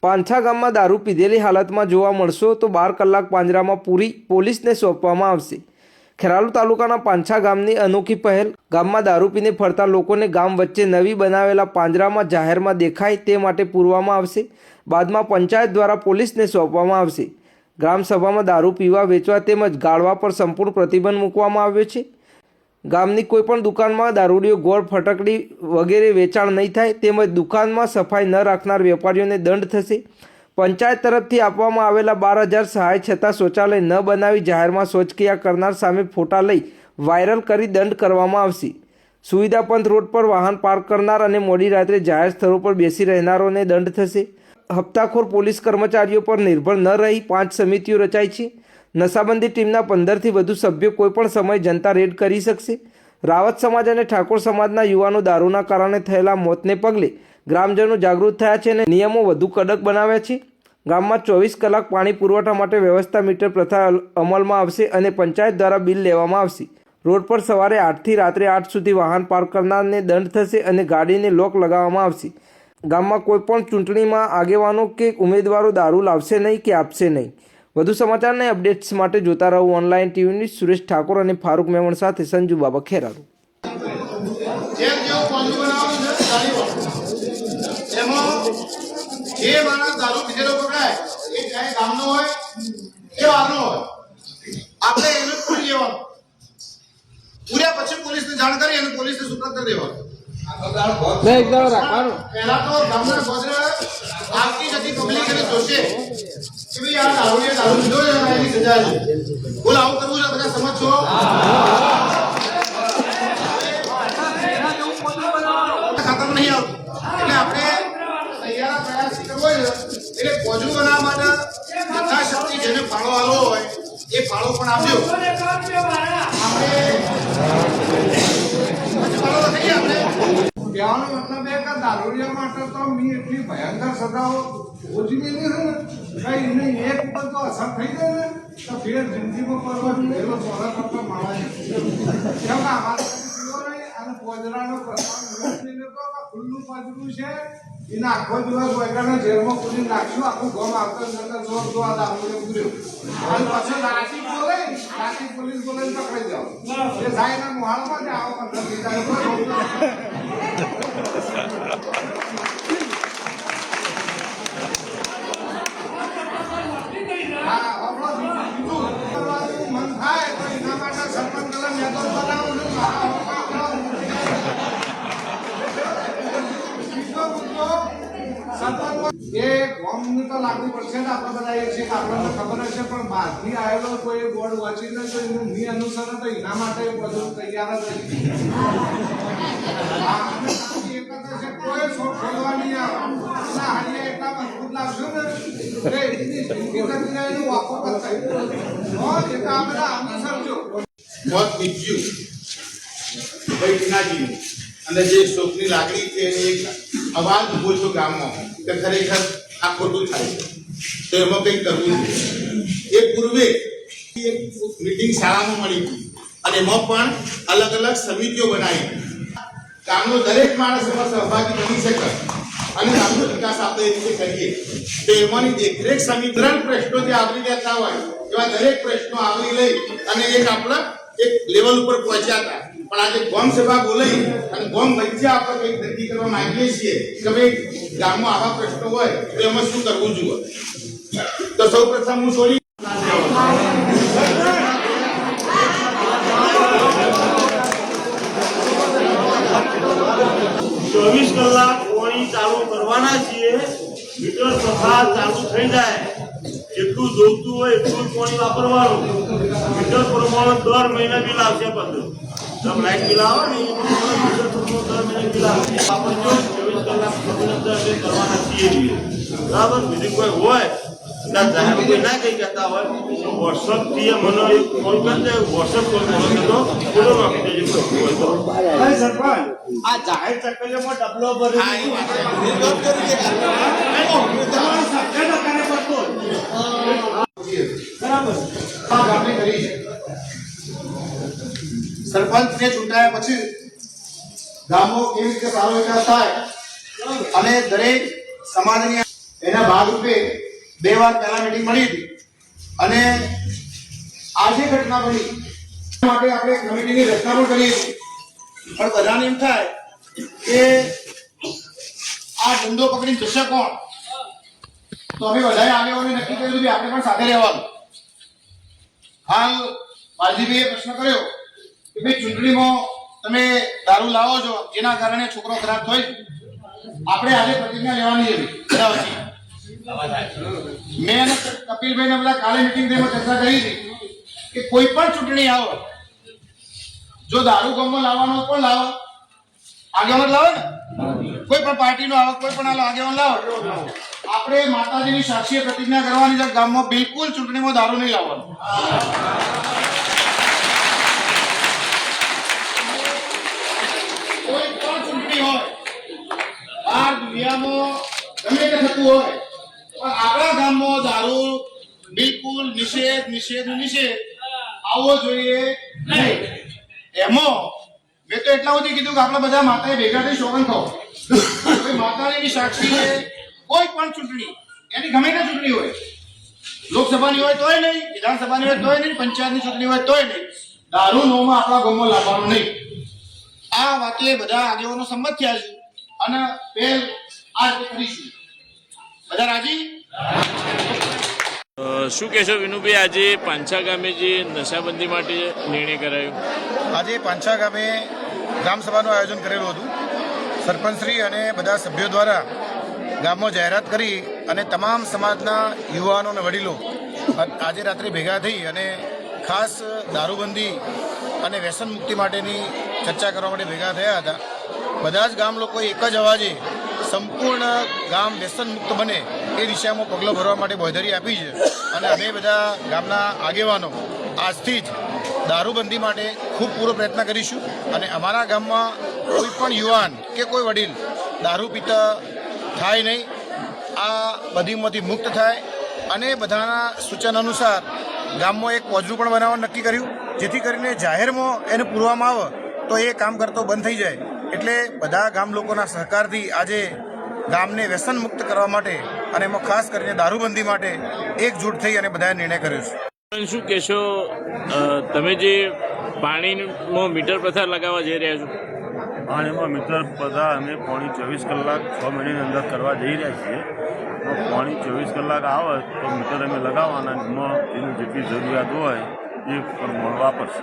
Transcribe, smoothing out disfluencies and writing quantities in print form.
પાંછા ગામમાં દારૂ પીધેલી હાલતમાં જોવા મળશો તો 12 કલાક પાંજરામાં પૂરી પોલીસને સોંપવામાં આવશે। ખેરાલુ તાલુકાના પાંછા ગામની અનોખી પહેલ। ગામમાં દારૂ પીને ફરતા લોકોને ગામ વચ્ચે નવી બનાવેલા પાંજરામાં જાહેરમાં દેખાય તે માટે પૂરવામાં આવશે। બાદમાં પંચાયત દ્વારા પોલીસને સોંપવામાં આવશે। ગ્રામસભામાં દારૂ પીવા, વેચવા તેમજ ગાળવા પર સંપૂર્ણ પ્રતિબંધ મૂકવામાં આવ્યો છે। ગામની કોઈપણ દુકાનમાં દારૂડિયો, ગોળ, ફટકડી વગેરે વેચાણ નહીં થાય તેમજ દુકાનમાં સફાઈ ન રાખનાર વેપારીઓને દંડ થશે। પંચાયત તરફથી આપવામાં આવેલા 12,000 સહાય છતાં શૌચાલય ન બનાવી જાહેરમાં શૌચક્રિયા કરનાર સામે ફોટા લઈ વાયરલ કરી દંડ કરવામાં આવશે। સુવિધા પંથ રોડ પર વાહન પાર્ક કરનાર અને મોડી રાત્રે જાહેર સ્થળો પર બેસી રહેનારોને દંડ થશે। હપ્તાખોર પોલીસ કર્મચારીઓ પર નિર્ભર ન રહી 5 સમિતિઓ રચાઈ છે। નશાબંધી ટીમના 15થી વધુ સભ્યો કોઈપણ સમયે જનતા રેડ કરી શકશે। રાવત સમાજ અને ઠાકોર સમાજના યુવાનો દારૂના કારણે થયેલા મોતને પગલે ગ્રામજનો જાગૃત થયા છે અને નિયમો વધુ કડક બનાવ્યા છે। ગામમાં 24 કલાક પાણી પુરવઠા માટે વ્યવસ્થા મીટર પ્રથા અમલમાં આવશે અને પંચાયત દ્વારા બિલ લેવામાં આવશે। રોડ પર સવારે 8થી રાત્રે 8 સુધી વાહન પાર્ક કરનારને દંડ થશે અને ગાડીને લોક લગાવવામાં આવશે। ગામમાં કોઈપણ ચૂંટણીમાં આગેવાનો કે ઉમેદવારો દારૂ લાવશે નહીં કે આપશે નહીં। વધુ સમાચાર અને અપડેટ્સ માટે જોતા રહો online TV news. Suresh Thakor અને ફારૂક મેમણ સાથે સંજુ બાબા, ખેરાલુ। જે માણસ દારૂ પીધેલો પકડાય એ ચાહે ગામનો હોય કે બહારનો હોય, આપણે એને પૂરી લેવાનું। પૂર્યા પછી પોલીસને જાણ કરી અને પોલીસને સુપ્રત કરી દેવાનું। પહેલા તો ગામના ગોદરે આવતી જતી પબ્લિક એને જોશે કે ભાઈ આ દારૂ પીધો છે અને એની સજા છે। બોલ, આવું કરવું છે? બધા સમજશો? ખતમ નહીં આવતું એટલે આપણે તૈયાર પ્રયાસ કરવો છે। એટલે પોજરું બનાવવા માટે યથાશક્તિ જેને ફાળો આલો હોય એ ફાળો પણ આપજો। કહેવાનો મતલબ એ કે દારૂડિયા માટે તો મી એટલી ભયંકર સજાઓ ઓછી કઈ નહીં, એક ઉપર તો અસર થઈ જાય ને તો ફેર જિંદગીમાં પરવા ભેગો સોળા કરતા માણસ કેમ કે અમારે અને પોજરાનો પ્રશ્ન ખુલ્લું પાજરું છે એને આખો દિવસ વૈકાને જેલમાં પૂરી નાખશું। આખું ગામ આવતા જતા જોર જો આ દારૂને પૂર્યો અને પછી રાતી બોલે, રાતી પોલીસ બોલે પકડી જાઓ એ સાઈના મોહાળમાં જ આવો 15 જાય મન થાય તો એના માટે સરપંચ કલમ મેદો બનાવું છું। એ ગોમની તો લાગુ પડશે ને આપણે બધા એ છે આપણને ખબર હશે, પણ બહારથી આવેલો કોઈ બોર્ડ વાંચીને તો એનું ની અનુસરે તો એના માટે બધું તૈયાર જ કોઈ ખોલવા નહીં આવે હાડીએ એટલા મજબૂત લાગશે ને એની જિંદગી નથી એનું વાપો કરતા એટલે આ બધા અનુસરજો। મોત નીચ્યું ભાઈ ટીનાજી અને જે શોકની લાગણી છે એને એક અવાજ ઉભો છો ગામમાં કે ખરેખર આ ખોટું થાય છે તો એમાં કંઈક કરવું જોઈએ। એ પૂર્વે એક મીટિંગ શાળામાં મળી હતી અને એમાં પણ અલગ અલગ સમિતિઓ બનાવી। ગામનો દરેક માણસ એમાં સહભાગી બની શકે અને ગામનો વિકાસ આપણે એ રીતે કરીએ તો એમાંની દેખરેખ સમિતિ 3 પ્રશ્નો જે આવરી લેતા હોય એવા દરેક પ્રશ્નો આવરી લઈ અને એક આપણા એક લેવલ ઉપર પહોંચ્યા હતા। પણ આજે ગામ સભા બોલાવી અને ગામ વચ્ચે આપણે કંઈક નક્કી કરવા માંગીએ છીએ કે ભાઈ ગામમાં આવા પ્રશ્નો હોય તો એમાં શું કરવું જોઈએ। તો સૌ પ્રથમ હું છોડી 24 કલાક પાણી ચાલુ કરવાના છીએ। મીટર સફા ચાલુ થઈ જાય જેટલું જોઈતું હોય એટલું પાણી વાપરવાનું। મીટર પ્રમાણે દર મહિને બિલ આવશે 15 જબ લાઈટ બિલ આવે ને મીટર પ્રમાણે દર મહિને બિલ આવશે વાપરજો। 24 કલાક કરવાના છીએ બરાબર। બીજું કોઈ હોય જાહેર કોઈ ના કઈ કહેતા હોય વોટ્સઅપ થી મને એક કોલ કરજે। વોટ્સઅપ કોલ કરો તો ફોટો આપી દેજો સરપંચ। આ જાહેર ચક્કરમાં ડબલો ભરી બરાબર આપણે કરી સરપંચને ચૂંટાયા પછી ગામો કેવી રીતે સારો વિકાસ થાય અને દરેક સમાજની એના ભાગરૂપે 2 વાર પહેલા મીટિંગ મળી હતી અને આજે ઘટના બની માટે આપણે કમિટીની રચના પણ કરી હતી, પણ બધાને એમ થાય કે આ ધંધો પકડીને જશે કોણ, તો અમે બધાએ આગેવાનોએ નક્કી કર્યું કે આપણે પણ સાથે રહેવાનું. હાલ વાલજીભાઈએ પ્રશ્ન કર્યો કે ભાઈ ચૂંટણીમાં તમે દારૂ લાવો છો જેના કારણે છોકરો ખરાબ થાય, આપણે આજે પ્રતિજ્ઞા લેવાની હતી બધા વચ્ચે. મેં અને કપિલભાઈને બધા કાલે મીટિંગ તેમાં ચર્ચા કરી હતી કે કોઈ પણ ચૂંટણી આવે જો દારૂ ગામમાં લાવવાનો પણ લાવો, આગેવાન લાવો ને, કોઈ પણ પાર્ટીનો આવે કોઈ પણ આગેવાન લાવો, આપણે માતાજીની સાક્ષીએ પ્રતિજ્ઞા કરવાની છે ગામમાં બિલકુલ ચૂંટણીમાં દારૂ નહીં લાવવાનો. કોઈ પણ ચૂંટણી હોય બહાર દુનિયામાં ગમે તે થતું હોય પણ આપણા ગામમાં દારૂ બિલકુલ નિષેધ આવવો જોઈએ નહીં. એમાં મેં તો એટલા સુધી કીધું કે આપણે બધા માતાએ ભેગા થઈ સોગંદ ખાઓ, માતાજીની સાક્ષીએ કોઈ પણ ચૂંટણી એની ગમે તે ચૂંટણી હોય, લોકસભાની હોય તોય નહીં, વિધાનસભાની હોય તોય નહીં, પંચાયતની ચૂંટણી હોય તોય નહીં, દારૂ નોમાં આપણા ગામમાં લાવવાનું નહીં. આ વાતે બધા આગેવાનો સંમત થયા છે અને પહેલ આ રીતે કરીશું. બધા રાજી? શું કહેશો વિનુભાઈ, આજે પાંછા ગામે જે નશાબંધી માટે નિર્ણય કરાયો? આજે પાંછા ગામે ગ્રામસભાનું આયોજન કરેલું હતું. સરપંચશ્રી અને બધા સભ્યો દ્વારા ગામમાં જાહેરાત કરી અને તમામ સમાજના યુવાનો અને વડીલો આજે રાત્રે ભેગા થઈ અને ખાસ દારૂબંધી અને વ્યસન મુક્તિ માટેની ચર્ચા કરવા માટે ભેગા થયા હતા. બધા જ ગામ લોકોએ એક જ અવાજે સંપૂર્ણ ગામ વ્યસન મુક્ત બને એ દિશામાં પગલાં ભરવા માટે બાંહેધરી આપી છે અને અમે બધા ગામના આગેવાનો આજથી જ દારૂબંધી માટે ખૂબ પૂરો પ્રયત્ન કરીશું અને અમારા ગામમાં કોઈ પણ યુવાન કે કોઈ વડીલ દારૂ પીતા થાય નહીં, આ બધીમાંથી મુક્ત થાય અને બધાના સૂચન અનુસાર ગામમાં એક પોજરું પણ બનાવવાનું નક્કી કર્યું જેથી કરીને જાહેરમાં એને પૂરવામાં આવે તો એ કામ કરતો બંધ થઈ જાય. એટલે બધા ગામ લોકોના સહકારથી આજે ગામને વ્યસન મુક્ત કરવા માટે અને એમાં ખાસ કરીને દારૂબંધી માટે એકજૂટ થઈ અને બધાએ નિર્ણય કર્યો છે. શું કહેશો, તમે જે પાણીનો મીટર પ્રથા લગાવવા જઈ રહ્યા છો? પાણીમાં મીટર બધા અમે પાણી 24 કલાક 6 મહિનાની અંદર કરવા જઈ રહ્યા છીએ. તો પાણી 24 કલાક આવે તો મીટર અમે લગાવવાના, એમાં એની જેટલી જરૂરિયાત હોય એ પ્રમાણે વાપરશે.